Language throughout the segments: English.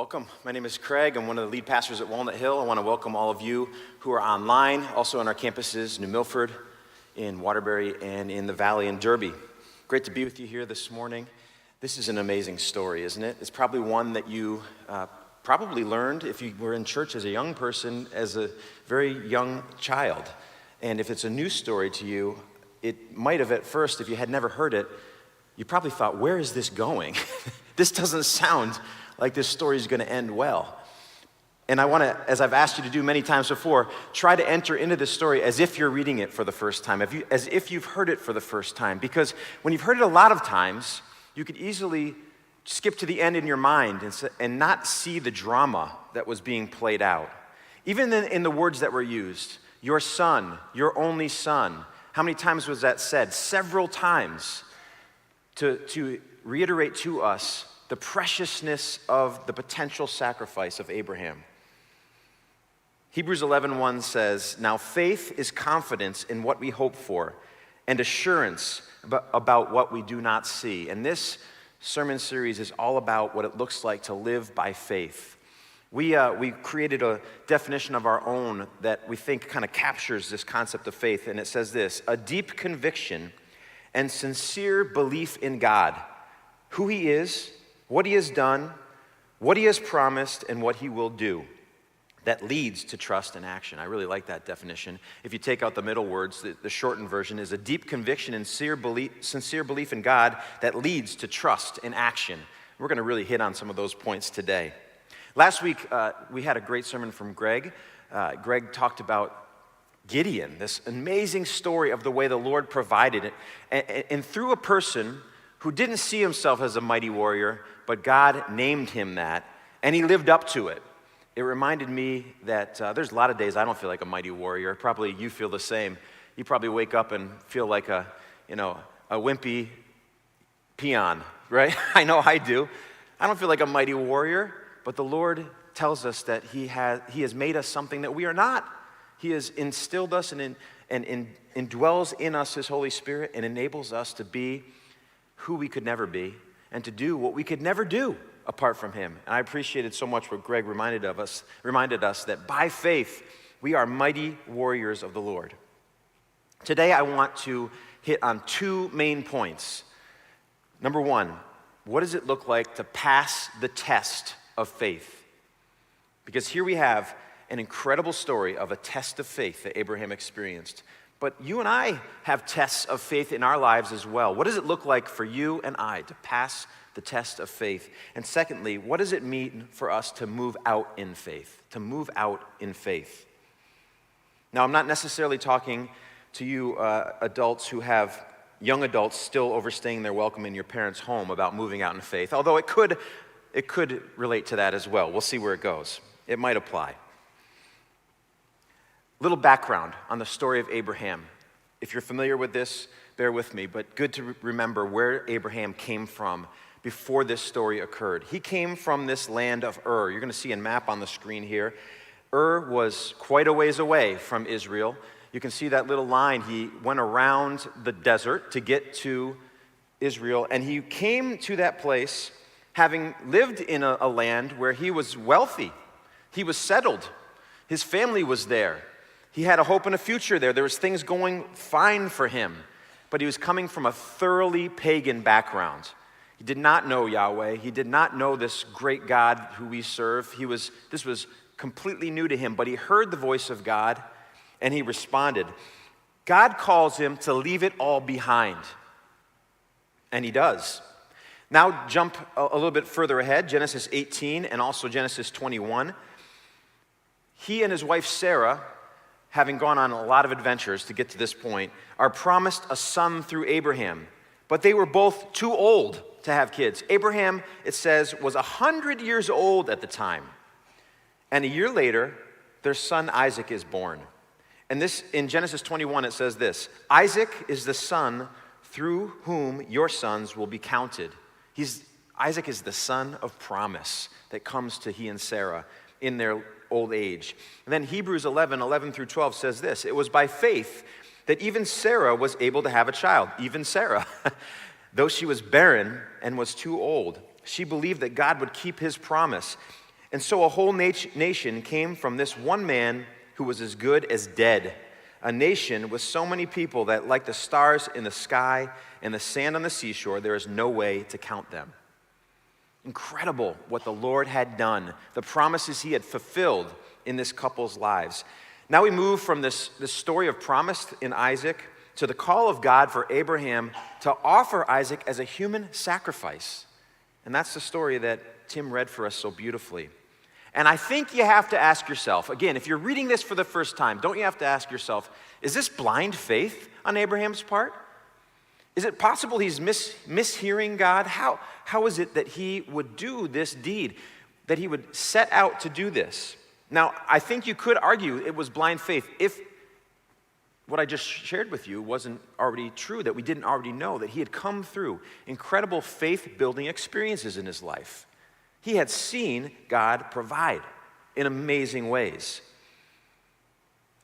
Welcome. My name is Craig. I'm one of the lead pastors at Walnut Hill. I want to welcome all of you who are online, also on our campuses, New Milford, in Waterbury, and in the Valley in Derby. Great to be with you here this morning. This is an amazing story, isn't it? It's probably one that you probably learned if you were in church as a young person, as a very young child. And if it's a new story to you, it might have at first, if you had never heard it, you probably thought, where is this going? This doesn't sound like this story is going to end well. And I want to, as I've asked you to do many times before, try to enter into this story as if you're reading it for the first time, as if you've heard it for the first time. Because when you've heard it a lot of times, you could easily skip to the end in your mind and not see the drama that was being played out. Even in the words that were used, your son, your only son. How many times was that said? Several times to reiterate to us the preciousness of the potential sacrifice of Abraham. Hebrews 11:1 says, "Now faith is confidence in what we hope for and assurance about what we do not see." And this sermon series is all about what it looks like to live by faith. We created a definition of our own that we think kind of captures this concept of faith, and it says this: a deep conviction and sincere belief in God, who He is, what He has done, what He has promised, and what He will do. That leads to trust and action. I really like that definition. If you take out the middle words, the shortened version is a deep conviction and sincere belief in God that leads to trust and action. We're going to really hit on some of those points today. Last week, we had a great sermon from Greg. Greg talked about Gideon, this amazing story of the way the Lord provided it, and through a person who didn't see himself as a mighty warrior, but God named him that, and he lived up to it. It reminded me that there's a lot of days I don't feel like a mighty warrior. Probably you feel the same. You probably wake up and feel like a wimpy peon, right? I know I do. I don't feel like a mighty warrior, but the Lord tells us that He has made us something that we are not. He has instilled us and indwells in us His Holy Spirit and enables us to be who we could never be and to do what we could never do apart from Him. And I appreciated so much what Greg reminded us that by faith, we are mighty warriors of the Lord. Today, I want to hit on two main points. Number one, what does it look like to pass the test of faith? Because here we have an incredible story of a test of faith that Abraham experienced. But you and I have tests of faith in our lives as well. What does it look like for you and I to pass the test of faith? And secondly, what does it mean for us to move out in faith? To move out in faith. Now, I'm not necessarily talking to you adults who have young adults still overstaying their welcome in your parents' home about moving out in faith, although it could relate to that as well. We'll see where it goes. It might apply. Little background on the story of Abraham. If you're familiar with this, bear with me, but good to remember where Abraham came from before this story occurred. He came from this land of Ur. You're going to see a map on the screen here. Ur was quite a ways away from Israel. You can see that little line. He went around the desert to get to Israel, and he came to that place having lived in a land where he was wealthy. He was settled. His family was there. He had a hope and a future there. There was things going fine for him. But he was coming from a thoroughly pagan background. He did not know Yahweh. He did not know this great God who we serve. This was completely new to him. But he heard the voice of God, and he responded. God calls him to leave it all behind. And he does. Now jump a little bit further ahead, Genesis 18 and also Genesis 21. He and his wife Sarah, having gone on a lot of adventures to get to this point, are promised a son through Abraham. But they were both too old to have kids. Abraham, it says, was 100 years old at the time. And a year later, their son Isaac is born. And this, in Genesis 21, it says this: Isaac is the son through whom your sons will be counted. Isaac is the son of promise that comes to he and Sarah in their old age. And then Hebrews 11 through 12 says this: it was by faith that even Sarah was able to have a child. Even Sarah, though she was barren and was too old, she believed that God would keep His promise. And so a whole nation came from this one man who was as good as dead. A nation with so many people that, like the stars in the sky and the sand on the seashore, there is no way to count them. Incredible what the Lord had done, the promises he had fulfilled in this couple's lives. Now we move from this story of promise in Isaac to the call of God for Abraham to offer Isaac as a human sacrifice. And that's the story that Tim read for us so beautifully. And I think you have to ask yourself, again, if you're reading this for the first time, don't you have to ask yourself, is this blind faith on Abraham's part? Is it possible he's mishearing God? How is it that he would do this deed, that he would set out to do this? Now, I think you could argue it was blind faith if what I just shared with you wasn't already true, that we didn't already know, that he had come through incredible faith-building experiences in his life. He had seen God provide in amazing ways.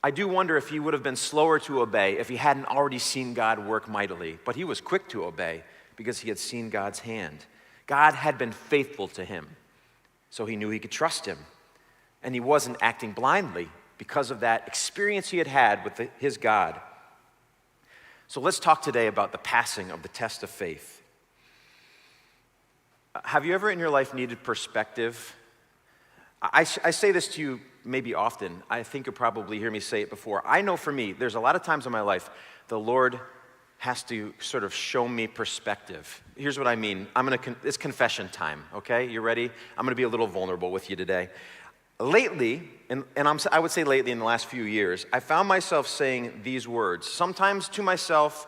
I do wonder if he would have been slower to obey if he hadn't already seen God work mightily, but he was quick to obey because he had seen God's hand. God had been faithful to him, so he knew he could trust him. And he wasn't acting blindly because of that experience he had had with his God. So let's talk today about the passing of the test of faith. Have you ever in your life needed perspective? I say this to you maybe often. I think you'll probably hear me say it before. I know for me, there's a lot of times in my life the Lord has to sort of show me perspective. Here's what I mean. It's confession time, okay? You ready? I'm going to be a little vulnerable with you today. Lately, I would say lately in the last few years, I found myself saying these words, sometimes to myself,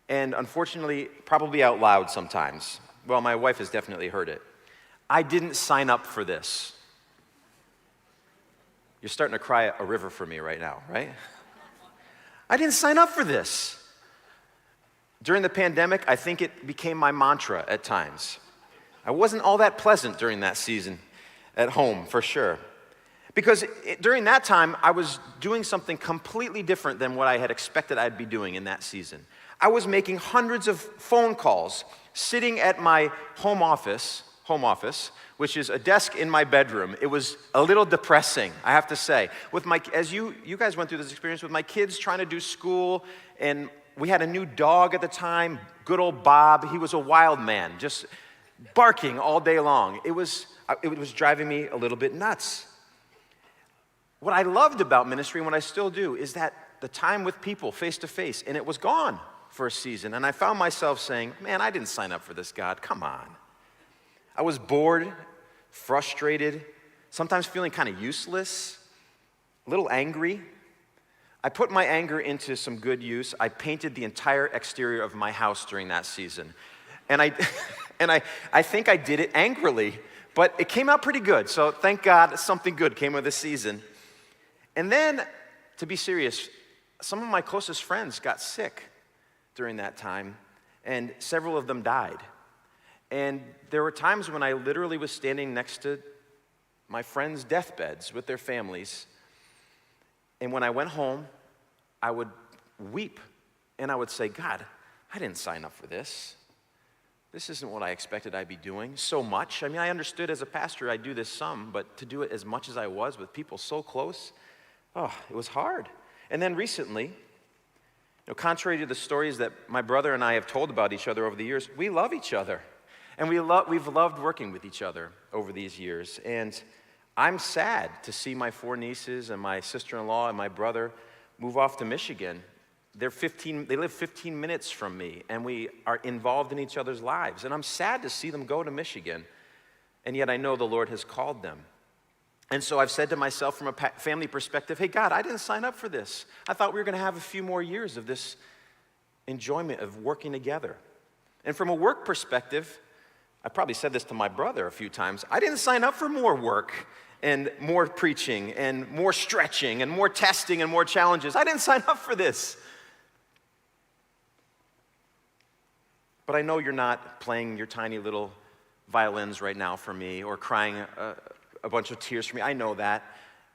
and unfortunately, probably out loud sometimes. Well, my wife has definitely heard it. I didn't sign up for this. You're starting to cry a river for me right now, right? I didn't sign up for this. During the pandemic, I think it became my mantra at times. I wasn't all that pleasant during that season at home, for sure. Because during that time, I was doing something completely different than what I had expected I'd be doing in that season. I was making hundreds of phone calls, sitting at my home office, which is a desk in my bedroom. It was a little depressing, I have to say. As you guys went through this experience with my kids trying to do school, and we had a new dog at the time, good old Bob. He was a wild man, just barking all day long. It was driving me a little bit nuts. What I loved about ministry, and what I still do, is that the time with people face to face, and it was gone for a season. And I found myself saying, man, I didn't sign up for this, God, come on. I was bored, frustrated, sometimes feeling kind of useless, a little angry. I put my anger into some good use. I painted the entire exterior of my house during that season. And I think I did it angrily, but it came out pretty good. So thank God something good came of this season. And then, to be serious, some of my closest friends got sick during that time, and several of them died. And there were times when I literally was standing next to my friends' deathbeds with their families, and when I went home, I would weep, and I would say, God, I didn't sign up for this. This isn't what I expected I'd be doing so much. I mean, I understood as a pastor I'd do this some, but to do it as much as I was with people so close, it was hard. And then recently, contrary to the stories that my brother and I have told about each other over the years, we love each other. And we've loved working with each other over these years. And I'm sad to see my 4 nieces and my sister-in-law and my brother move off to Michigan. They live 15 minutes from me, and we are involved in each other's lives. And I'm sad to see them go to Michigan, and yet I know the Lord has called them. And so I've said to myself from a family perspective, hey, God, I didn't sign up for this. I thought we were going to have a few more years of this enjoyment of working together. And from a work perspective, I probably said this to my brother a few times, I didn't sign up for more work and more preaching and more stretching and more testing and more challenges. I didn't sign up for this. But I know you're not playing your tiny little violins right now for me or crying a bunch of tears for me. I know that.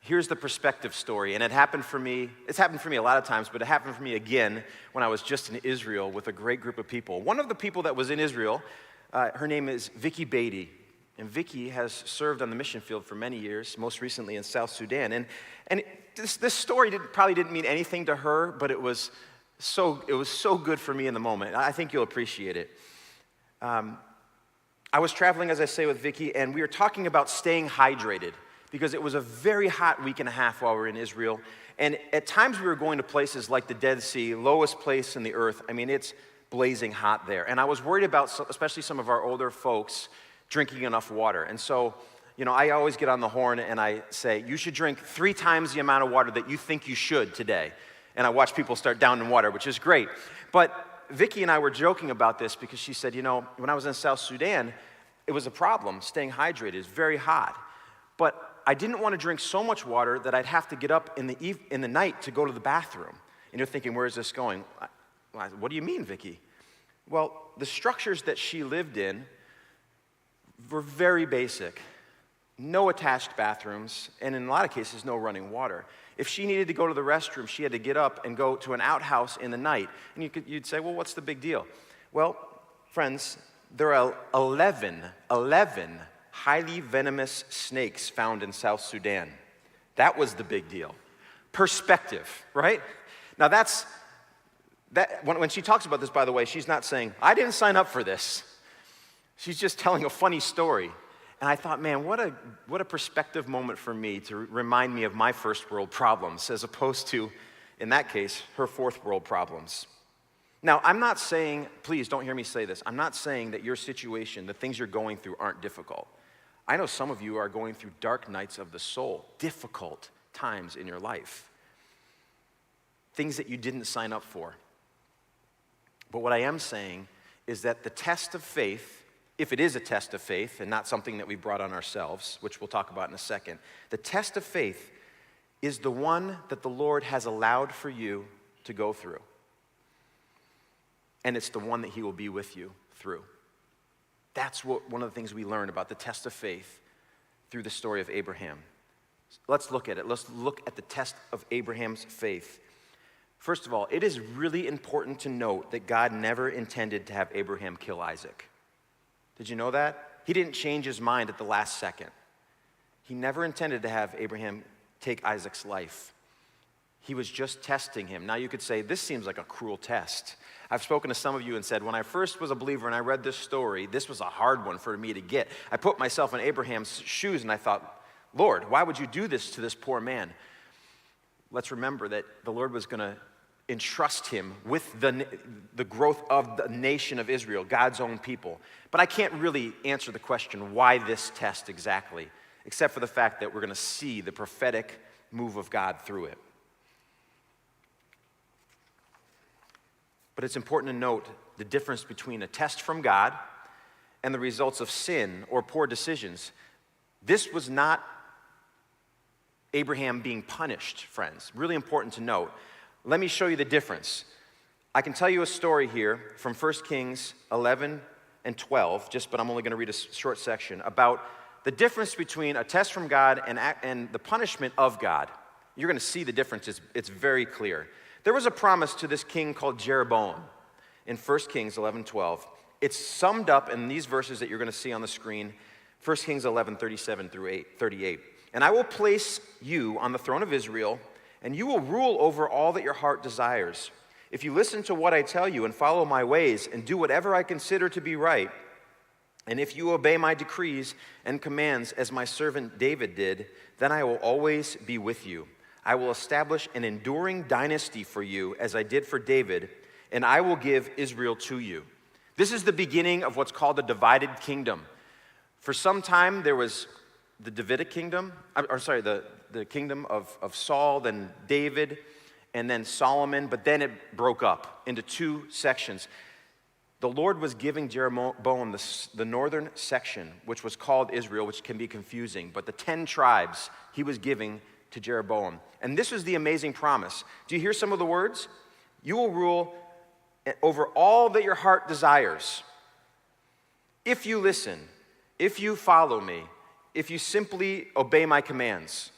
Here's the perspective story, and it happened for me. It's happened for me a lot of times, but it happened for me again when I was just in Israel with a great group of people. One of the people that was in Israel, her name is Vicky Beatty. And Vicky has served on the mission field for many years, most recently in South Sudan. And this story probably didn't mean anything to her, but it was so good for me in the moment. I think you'll appreciate it. I was traveling, as I say, with Vicky, and we were talking about staying hydrated because it was a very hot week and a half while we were in Israel. And at times we were going to places like the Dead Sea, lowest place in the earth. I mean, it's blazing hot there. And I was worried about, especially some of our older folks, drinking enough water. And so, I always get on the horn and I say, you should drink 3 times the amount of water that you think you should today. And I watch people start downing water, which is great. But Vicky and I were joking about this because she said, when I was in South Sudan, it was a problem staying hydrated. It's very hot. But I didn't want to drink so much water that I'd have to get up in the night to go to the bathroom. And you're thinking, where is this going? What do you mean, Vicky? Well, the structures that she lived in were very basic. No attached bathrooms, and in a lot of cases, no running water. If she needed to go to the restroom, she had to get up and go to an outhouse in the night. And you'd say, well, what's the big deal? Well, friends, there are 11 highly venomous snakes found in South Sudan. That was the big deal. Perspective, right? Now when she talks about this, by the way, she's not saying, I didn't sign up for this. She's just telling a funny story. And I thought, man, what a perspective moment for me to remind me of my first world problems as opposed to, in that case, her fourth world problems. Now, I'm not saying, please don't hear me say this, I'm not saying that your situation, the things you're going through aren't difficult. I know some of you are going through dark nights of the soul, difficult times in your life, things that you didn't sign up for. But what I am saying is that the test of faith, if it is a test of faith and not something that we brought on ourselves, which we'll talk about in a second, the test of faith is the one that the Lord has allowed for you to go through. And it's the one that he will be with you through. That's one of the things we learn about the test of faith through the story of Abraham. Let's look at it. Let's look at the test of Abraham's faith. First of all, it is really important to note that God never intended to have Abraham kill Isaac. Did you know that? He didn't change his mind at the last second. He never intended to have Abraham take Isaac's life. He was just testing him. Now you could say, this seems like a cruel test. I've spoken to some of you and said, when I first was a believer and I read this story, this was a hard one for me to get. I put myself in Abraham's shoes and I thought, Lord, why would you do this to this poor man? Let's remember that the Lord was going to entrust him with the growth of the nation of Israel, God's own people. But I can't really answer the question, why this test exactly, except for the fact that we're going to see the prophetic move of God through it. But it's important to note the difference between a test from God and the results of sin or poor decisions. This was not Abraham being punished, friends. Really important to note. Let me show you the difference. I can tell you a story here from 1 Kings 11 and 12, but I'm only going to read a short section, about the difference between a test from God and the punishment of God. You're going to see the difference. It's very clear. There was a promise to this king called Jeroboam in 1 Kings 11:12. It's summed up in these verses that you're going to see on the screen, 1 Kings 11:37 through 38. And I will place you on the throne of Israel, and you will rule over all that your heart desires. If you listen to what I tell you and follow my ways and do whatever I consider to be right, and if you obey my decrees and commands as my servant David did, then I will always be with you. I will establish an enduring dynasty for you as I did for David, and I will give Israel to you. This is the beginning of what's called the divided kingdom. For some time, there was the Davidic kingdom, the kingdom of Saul, then David, and then Solomon, but then it broke up into 2 sections. The Lord was giving Jeroboam the northern section, which was called Israel, which can be confusing, but the 10 tribes he was giving to Jeroboam. And this was the amazing promise. Do you hear some of the words? You will rule over all that your heart desires. If you listen, if you follow me, if you simply obey my commands.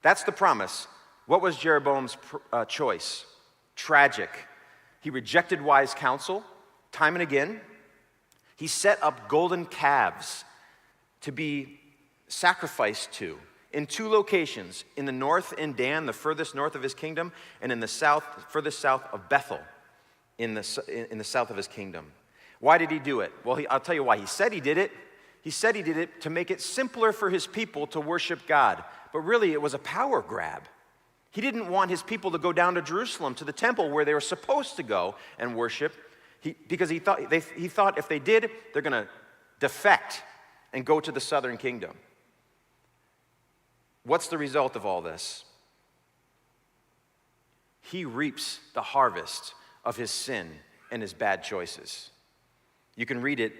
That's the promise. What was Jeroboam's choice? Tragic. He rejected wise counsel time and again. He set up golden calves to be sacrificed to in two locations, in the north in Dan, the furthest north of his kingdom, and in the south, furthest south of Bethel, in the south of his kingdom. Why did he do it? Well, I'll tell you why. He said he did it. He said he did it to make it simpler for his people to worship God. But really, it was a power grab. He didn't want his people to go down to Jerusalem, to the temple where they were supposed to go and worship, because he thought if they did, they're going to defect and go to the southern kingdom. What's the result of all this? He reaps the harvest of his sin and his bad choices. You can read it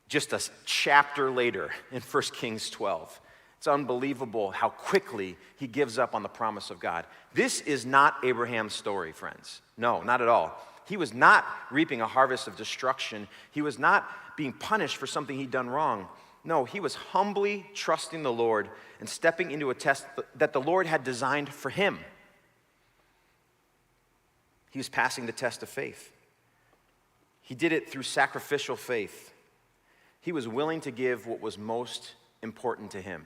just a chapter later in 1 Kings 12. It's unbelievable how quickly he gives up on the promise of God. This is not Abraham's story, friends. No, not at all. He was not reaping a harvest of destruction. He was not being punished for something he'd done wrong. No, he was humbly trusting the Lord and stepping into a test that the Lord had designed for him. He was passing the test of faith. He did it through sacrificial faith. He was willing to give what was most important to him.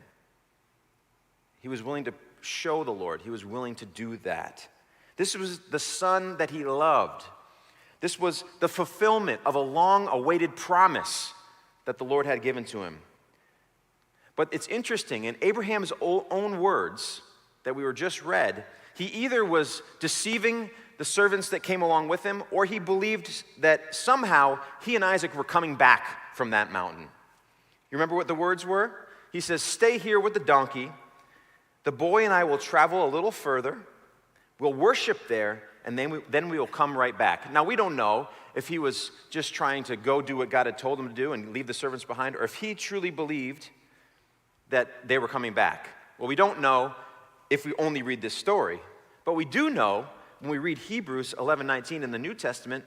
He was willing to show the Lord. He was willing to do that. This was the son that he loved. This was the fulfillment of a long-awaited promise that the Lord had given to him. But it's interesting, in Abraham's own words that we were just read, he either was deceiving the servants that came along with him, or he believed that somehow he and Isaac were coming back from that mountain. You remember what the words were? He says, "Stay here with the donkey. The boy and I will travel a little further. We'll worship there, and then we will come right back." Now, we don't know if he was just trying to go do what God had told him to do and leave the servants behind, or if he truly believed that they were coming back. Well, we don't know if we only read this story, but we do know when we read Hebrews 11:19 in the New Testament.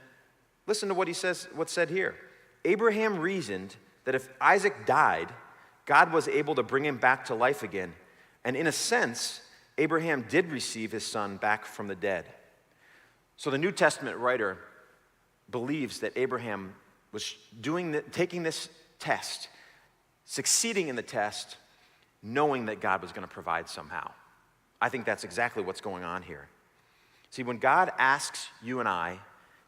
Listen to what he says, what's said here. Abraham reasoned that if Isaac died, God was able to bring him back to life again. And in a sense, Abraham did receive his son back from the dead. So the New Testament writer believes that Abraham was taking this test, succeeding in the test, knowing that God was going to provide somehow. I think that's exactly what's going on here. See, when God asks you and I,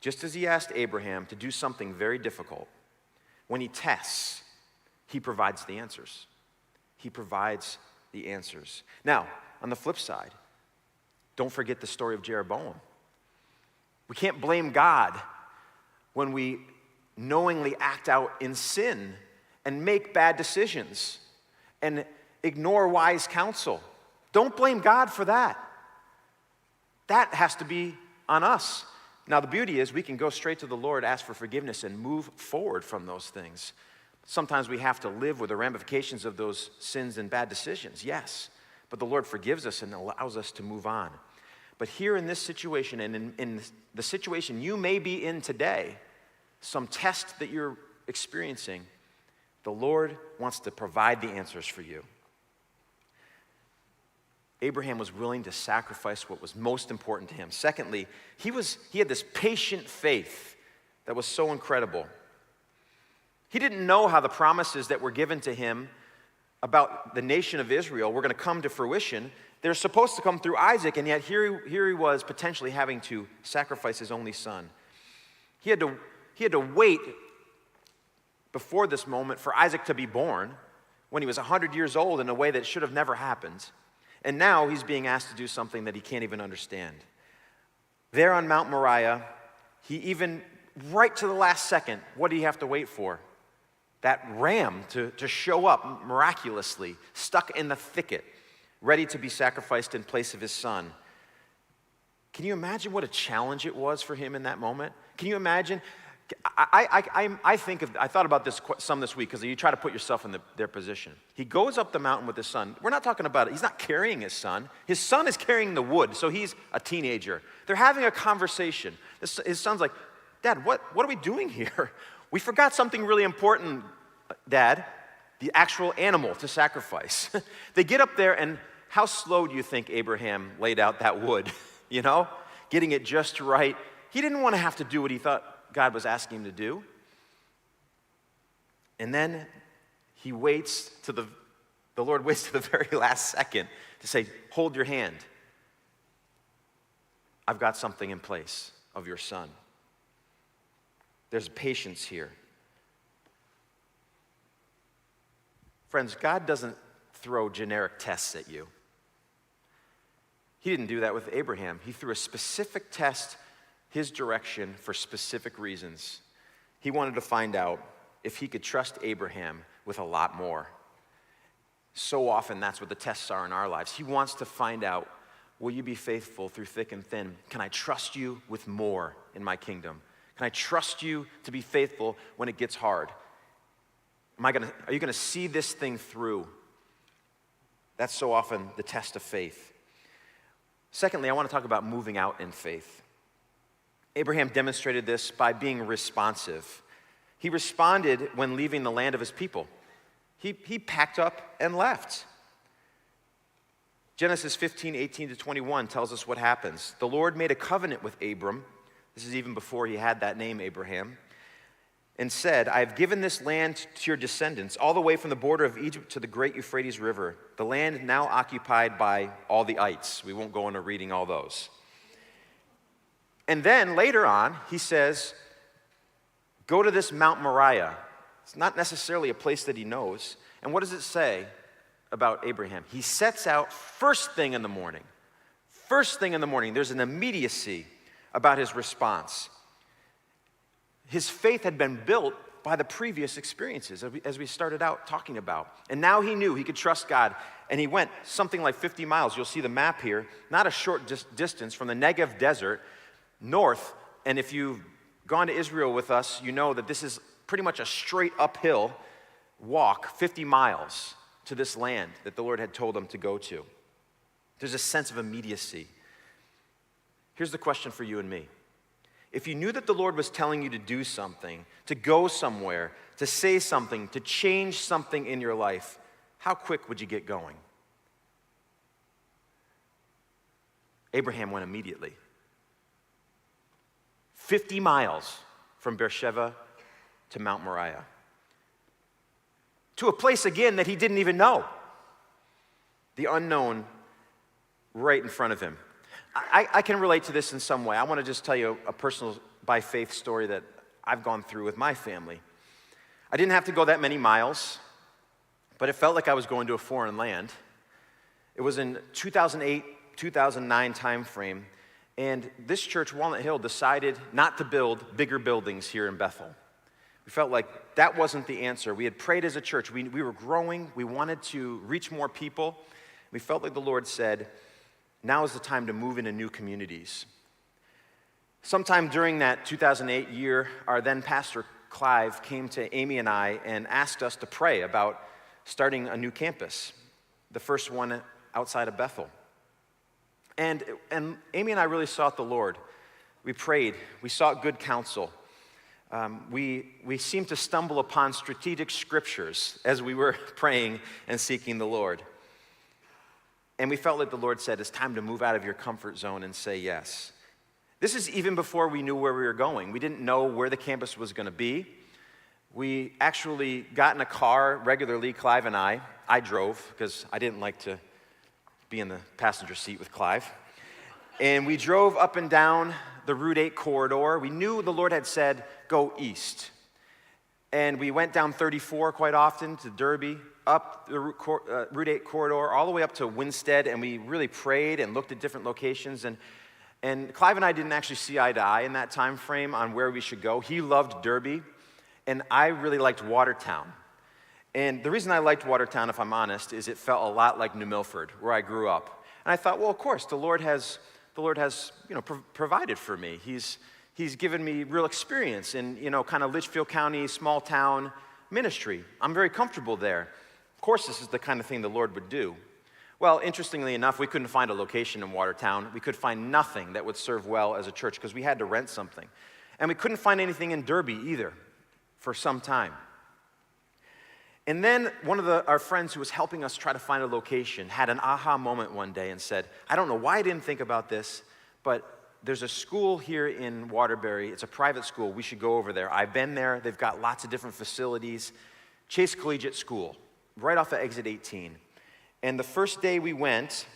just as he asked Abraham, to do something very difficult, when he tests, he provides the answers. He provides the answers. Now, on the flip side, don't forget the story of Jeroboam. We can't blame God when we knowingly act out in sin and make bad decisions and ignore wise counsel. Don't blame God for that. That has to be on us. Now, the beauty is we can go straight to the Lord, ask for forgiveness, and move forward from those things. Sometimes we have to live with the ramifications of those sins and bad decisions, yes. But the Lord forgives us and allows us to move on. But here in this situation, and in the situation you may be in today, some test that you're experiencing, the Lord wants to provide the answers for you. Abraham was willing to sacrifice what was most important to him. Secondly, he had this patient faith that was so incredible. He didn't know how the promises that were given to him about the nation of Israel were going to come to fruition. They're supposed to come through Isaac, and yet here he was potentially having to sacrifice his only son. He had to wait before this moment for Isaac to be born when he was 100 years old in a way that should have never happened. And now he's being asked to do something that he can't even understand. There on Mount Moriah, he even, right to the last second, what did he have to wait for? That ram to show up miraculously, stuck in the thicket, ready to be sacrificed in place of his son. Can you imagine what a challenge it was for him in that moment? Can you imagine? I thought about this some this week, because you try to put yourself in their position. He goes up the mountain with his son. We're not talking about it. He's not carrying his son. His son is carrying the wood, so he's a teenager. They're having a conversation. His son's like, "Dad, what are we doing here? We forgot something really important, Dad, the actual animal to sacrifice." They get up there, and how slow do you think Abraham laid out that wood? Getting it just right. He didn't want to have to do what he thought God was asking him to do. And then the Lord waits to the very last second to say, hold your hand. I've got something in place of your son. There's patience here. Friends, God doesn't throw generic tests at you. He didn't do that with Abraham. He threw a specific test his direction for specific reasons. He wanted to find out if he could trust Abraham with a lot more. So often that's what the tests are in our lives. He wants to find out, will you be faithful through thick and thin? Can I trust you with more in my kingdom? Can I trust you to be faithful when it gets hard? Are you going to see this thing through? That's so often the test of faith. Secondly, I want to talk about moving out in faith. Abraham demonstrated this by being responsive. He responded when leaving the land of his people. He packed up and left. Genesis 15:18-21 tells us what happens. The Lord made a covenant with Abram. This is even before he had that name, Abraham. And said, I have given this land to your descendants, all the way from the border of Egypt to the great Euphrates River, the land now occupied by all the ites. We won't go into reading all those. And then later on, he says, go to this Mount Moriah. It's not necessarily a place that he knows. And what does it say about Abraham? He sets out first thing in the morning. First thing in the morning. There's an immediacy about his response. His faith had been built by the previous experiences, as we started out talking about. And now he knew he could trust God, and he went something like 50 miles. You'll see the map here, not a short distance from the Negev desert north. And if you've gone to Israel with us, you know that this is pretty much a straight uphill walk, 50 miles to this land that the Lord had told him to go to. There's a sense of immediacy. Here's the question for you and me. If you knew that the Lord was telling you to do something, to go somewhere, to say something, to change something in your life, how quick would you get going? Abraham went immediately. 50 miles from Beersheba to Mount Moriah. To a place, again, that he didn't even know. The unknown right in front of him. I can relate to this in some way. I want to just tell you a personal by faith story that I've gone through with my family. I didn't have to go that many miles, but it felt like I was going to a foreign land. It was in 2008, 2009 time frame, and this church, Walnut Hill, decided not to build bigger buildings here in Bethel. We felt like that wasn't the answer. We had prayed as a church. We were growing. We wanted to reach more people. We felt like the Lord said, now is the time to move into new communities. Sometime during that 2008 year, our then pastor, Clive, came to Amy and I and asked us to pray about starting a new campus, the first one outside of Bethel. And Amy and I really sought the Lord. We prayed. We sought good counsel. We seemed to stumble upon strategic scriptures as we were praying and seeking the Lord. And we felt like the Lord said, it's time to move out of your comfort zone and say yes. This is even before we knew where we were going. We didn't know where the campus was going to be. We actually got in a car regularly, Clive and I. I drove because I didn't like to be in the passenger seat with Clive. And we drove up and down the Route 8 corridor. We knew the Lord had said, go east. And we went down 34 quite often to Derby, up the Route 8 corridor, all the way up to Winstead, and we really prayed and looked at different locations. And Clive and I didn't actually see eye to eye in that time frame on where we should go. He loved Derby, and I really liked Watertown. And the reason I liked Watertown, if I'm honest, is it felt a lot like New Milford, where I grew up. And I thought, well, of course, the Lord has provided for me. He's given me real experience in, kind of Litchfield County, small town ministry. I'm very comfortable there. Of course, this is the kind of thing the Lord would do. Well, interestingly enough, we couldn't find a location in Watertown. We could find nothing that would serve well as a church because we had to rent something. And we couldn't find anything in Derby either for some time. And then one of our friends who was helping us try to find a location had an aha moment one day and said, I don't know why I didn't think about this, but there's a school here in Waterbury. It's a private school. We should go over there. I've been there. They've got lots of different facilities. Chase Collegiate School, right off of exit 18. And the first day we went,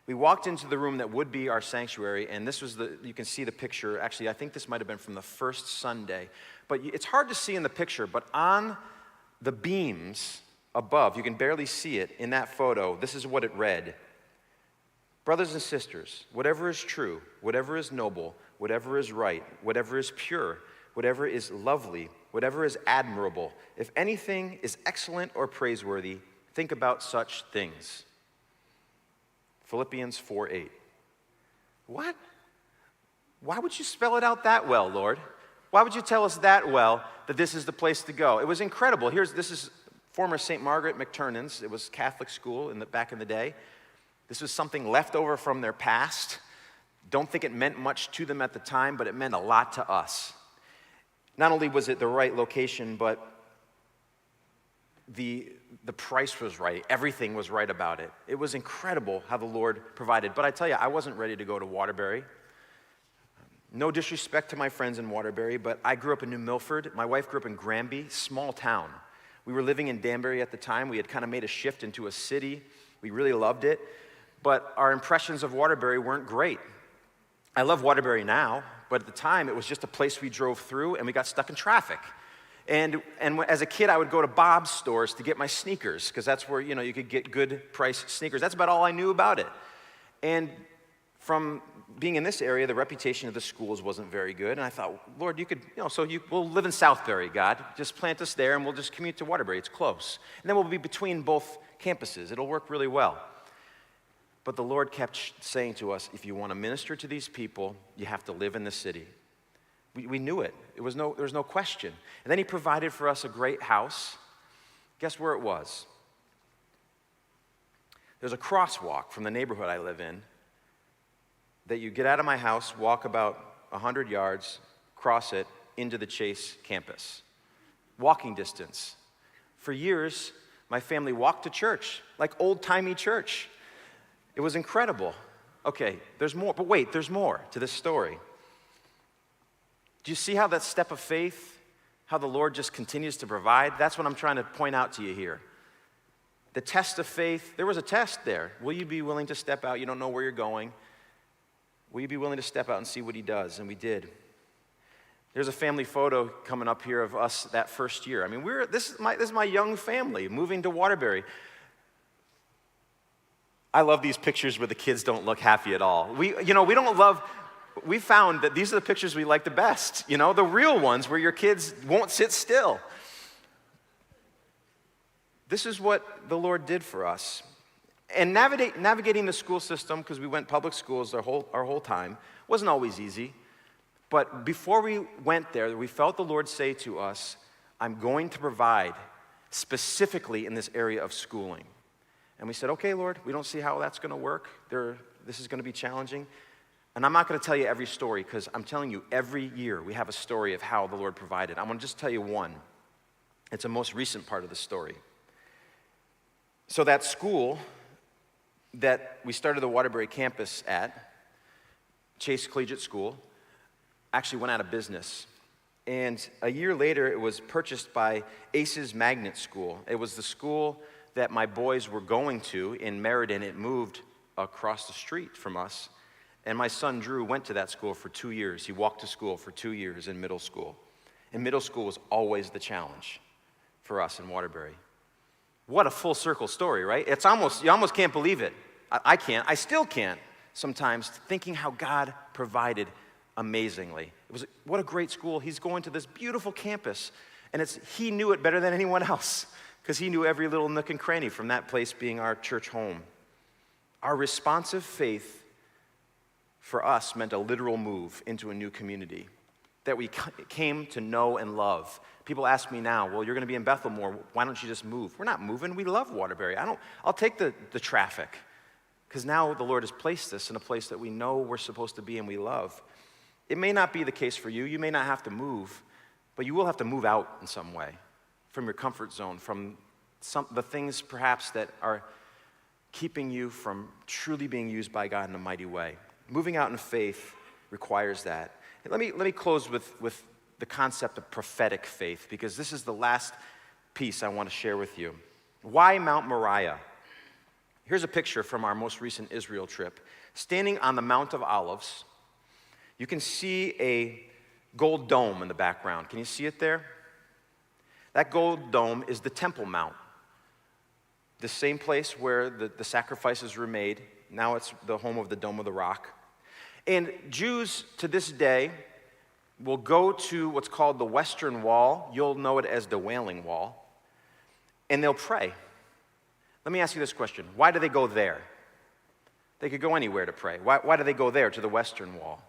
we walked into the room that would be our sanctuary, and this was you can see the picture. Actually, I think this might have been from the first Sunday. But it's hard to see in the picture, but on the beams above, you can barely see it in that photo, this is what it read. Brothers and sisters, whatever is true, whatever is noble, whatever is right, whatever is pure, whatever is lovely, whatever is admirable, if anything is excellent or praiseworthy, think about such things. Philippians 4:8. What? Why would you spell it out that well, Lord? Why would you tell us that well that this is the place to go? It was incredible. This is former St. Margaret McTurnan's. It was Catholic school back in the day. This was something left over from their past. Don't think it meant much to them at the time, but it meant a lot to us. Not only was it the right location, but the price was right. Everything was right about it. It was incredible how the Lord provided. But I tell you, I wasn't ready to go to Waterbury. No disrespect to my friends in Waterbury, but I grew up in New Milford. My wife grew up in Granby, small town. We were living in Danbury at the time. We had kind of made a shift into a city. We really loved it. But our impressions of Waterbury weren't great. I love Waterbury now, but at the time, it was just a place we drove through, and we got stuck in traffic. And as a kid, I would go to Bob's stores to get my sneakers, because that's where, you could get good price sneakers. That's about all I knew about it. And from being in this area, the reputation of the schools wasn't very good. And I thought, Lord, we'll live in Southbury, God. Just plant us there, and we'll just commute to Waterbury. It's close. And then we'll be between both campuses. It'll work really well. But the Lord kept saying to us, if you want to minister to these people, you have to live in the city. We knew it. There was no question. And then he provided for us a great house. Guess where it was? There's a crosswalk from the neighborhood I live in that you get out of my house, walk about 100 yards, cross it into the Chase campus. Walking distance. For years, my family walked to church, like old-timey church. It was incredible. Okay, there's more, but wait, there's more to this story. Do you see how that step of faith, how the Lord just continues to provide? That's what I'm trying to point out to you here. The test of faith, there was a test there. Will you be willing to step out? You don't know where you're going. Will you be willing to step out and see what he does? And we did. There's a family photo coming up here of us that first year. I mean, this is my young family moving to Waterbury. I love these pictures where the kids don't look happy at all. We found that these are the pictures we like the best. The real ones where your kids won't sit still. This is what the Lord did for us. And navigating the school system, because we went public schools our whole time, wasn't always easy. But before we went there, we felt the Lord say to us, I'm going to provide specifically in this area of schooling. And we said, okay, Lord, we don't see how that's going to work. This is going to be challenging. And I'm not going to tell you every story, because I'm telling you, every year we have a story of how the Lord provided. I'm going to just tell you one. It's a most recent part of the story. So that school that we started the Waterbury campus at, Chase Collegiate School, actually went out of business. And a year later, it was purchased by Ace's Magnet School. It was the school that my boys were going to in Meriden. It moved across the street from us. And my son, Drew, went to that school for 2 years. He walked to school for 2 years in middle school. And middle school was always the challenge for us in Waterbury. What a full circle story, right? You almost can't believe it. I can't. I still can't sometimes, thinking how God provided amazingly. What a great school. He's going to this beautiful campus. And he knew it better than anyone else, because he knew every little nook and cranny from that place being our church home. Our responsive faith for us meant a literal move into a new community that we came to know and love. People ask me now, well, you're going to be in Bethel more. Why don't you just move? We're not moving. We love Waterbury. I'll take the traffic, because now the Lord has placed us in a place that we know we're supposed to be and we love. It may not be the case for you. You may not have to move, but you will have to move out in some way from your comfort zone, from the things perhaps that are keeping you from truly being used by God in a mighty way. Moving out in faith requires that. Let me close with the concept of prophetic faith, because this is the last piece I want to share with you. Why Mount Moriah? Here's a picture from our most recent Israel trip. Standing on the Mount of Olives, you can see a gold dome in the background. Can you see it there? That gold dome is the Temple Mount, the same place where the sacrifices were made. Now it's the home of the Dome of the Rock. And Jews to this day will go to what's called the Western Wall. You'll know it as the Wailing Wall. And they'll pray. Let me ask you this question. Why do they go there? They could go anywhere to pray. Why do they go there to the Western Wall?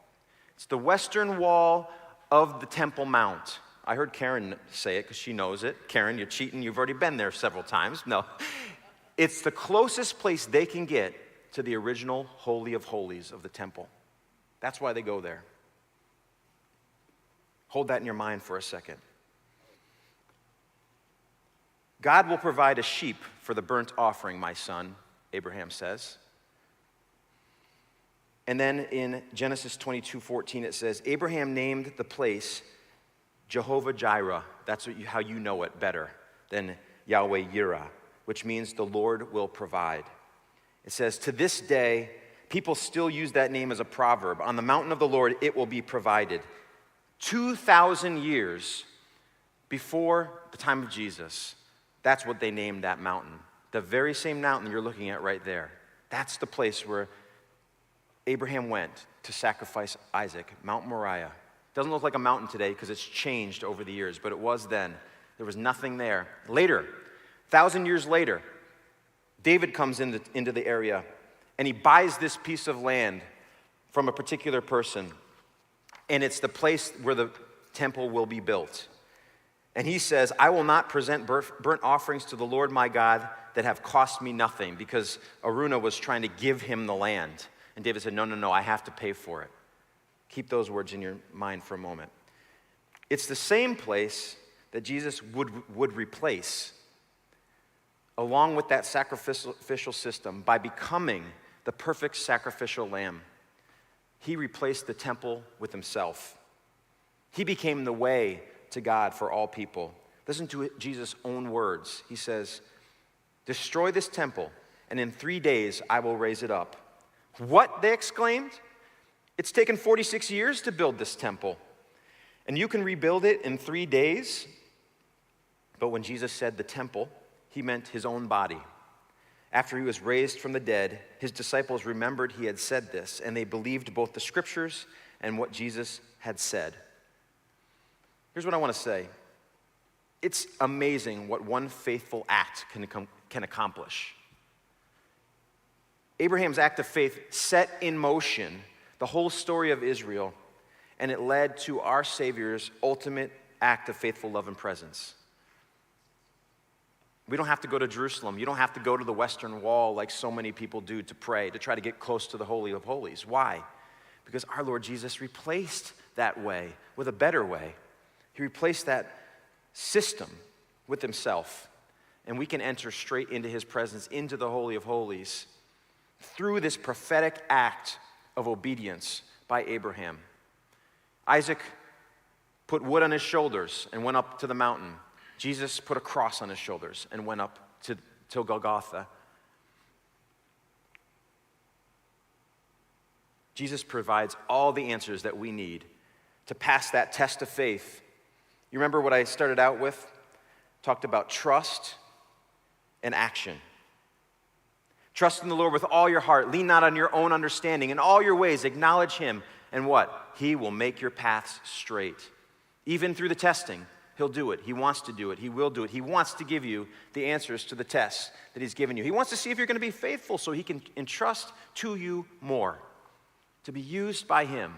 It's the Western Wall of the Temple Mount. I heard Karen say it because she knows it. Karen, you're cheating. You've already been there several times. No. It's the closest place they can get to the original Holy of Holies of the temple. That's why they go there. Hold that in your mind for a second. God will provide a sheep for the burnt offering, my son, Abraham says. And then in Genesis 22:14 it says, Abraham named the place Jehovah Jireh. That's how you know it better than Yahweh Yireh, which means the Lord will provide. It says, to this day, people still use that name as a proverb. On the mountain of the Lord, it will be provided. 2,000 years before the time of Jesus, that's what they named that mountain. The very same mountain you're looking at right there. That's the place where Abraham went to sacrifice Isaac, Mount Moriah. Doesn't look like a mountain today because it's changed over the years, but it was then. There was nothing there. Later, 1,000 years later, David comes into the area and he buys this piece of land from a particular person. And it's the place where the temple will be built. And he says, I will not present burnt offerings to the Lord my God that have cost me nothing, because Araunah was trying to give him the land. And David said, no, I have to pay for it. Keep those words in your mind for a moment. It's the same place that Jesus would replace, along with that sacrificial system, by becoming the perfect sacrificial lamb. He replaced the temple with himself. He became the way to God for all people. Listen to Jesus' own words. He says, destroy this temple, and in 3 days I will raise it up. What? They exclaimed. It's taken 46 years to build this temple, and you can rebuild it in 3 days? But when Jesus said the temple, he meant his own body. After he was raised from the dead, his disciples remembered he had said this, and they believed both the scriptures and what Jesus had said. Here's what I want to say. It's amazing what one faithful act can accomplish. Abraham's act of faith set in motion the whole story of Israel, and it led to our Savior's ultimate act of faithful love and presence. We don't have to go to Jerusalem. You don't have to go to the Western Wall like so many people do to pray, to try to get close to the Holy of Holies. Why? Because our Lord Jesus replaced that way with a better way. He replaced that system with himself, and we can enter straight into his presence, into the Holy of Holies, through this prophetic act of obedience by Abraham. Isaac put wood on his shoulders and went up to the mountain. Jesus put a cross on his shoulders and went up to Golgotha. Jesus provides all the answers that we need to pass that test of faith. You remember what I started out with? Talked about trust and action. Trust in the Lord with all your heart. Lean not on your own understanding. In all your ways, acknowledge him. And what? He will make your paths straight. Even through the testing, he'll do it. He wants to do it. He will do it. He wants to give you the answers to the tests that he's given you. He wants to see if you're going to be faithful so he can entrust to you more, to be used by him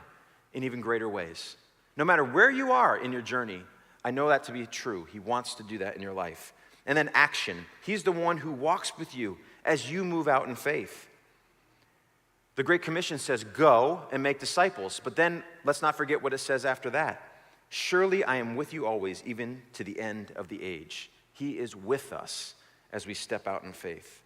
in even greater ways. No matter where you are in your journey, I know that to be true. He wants to do that in your life. And then action. He's the one who walks with you as you move out in faith. The Great Commission says, go and make disciples. But then let's not forget what it says after that. Surely I am with you always, even to the end of the age. He is with us as we step out in faith.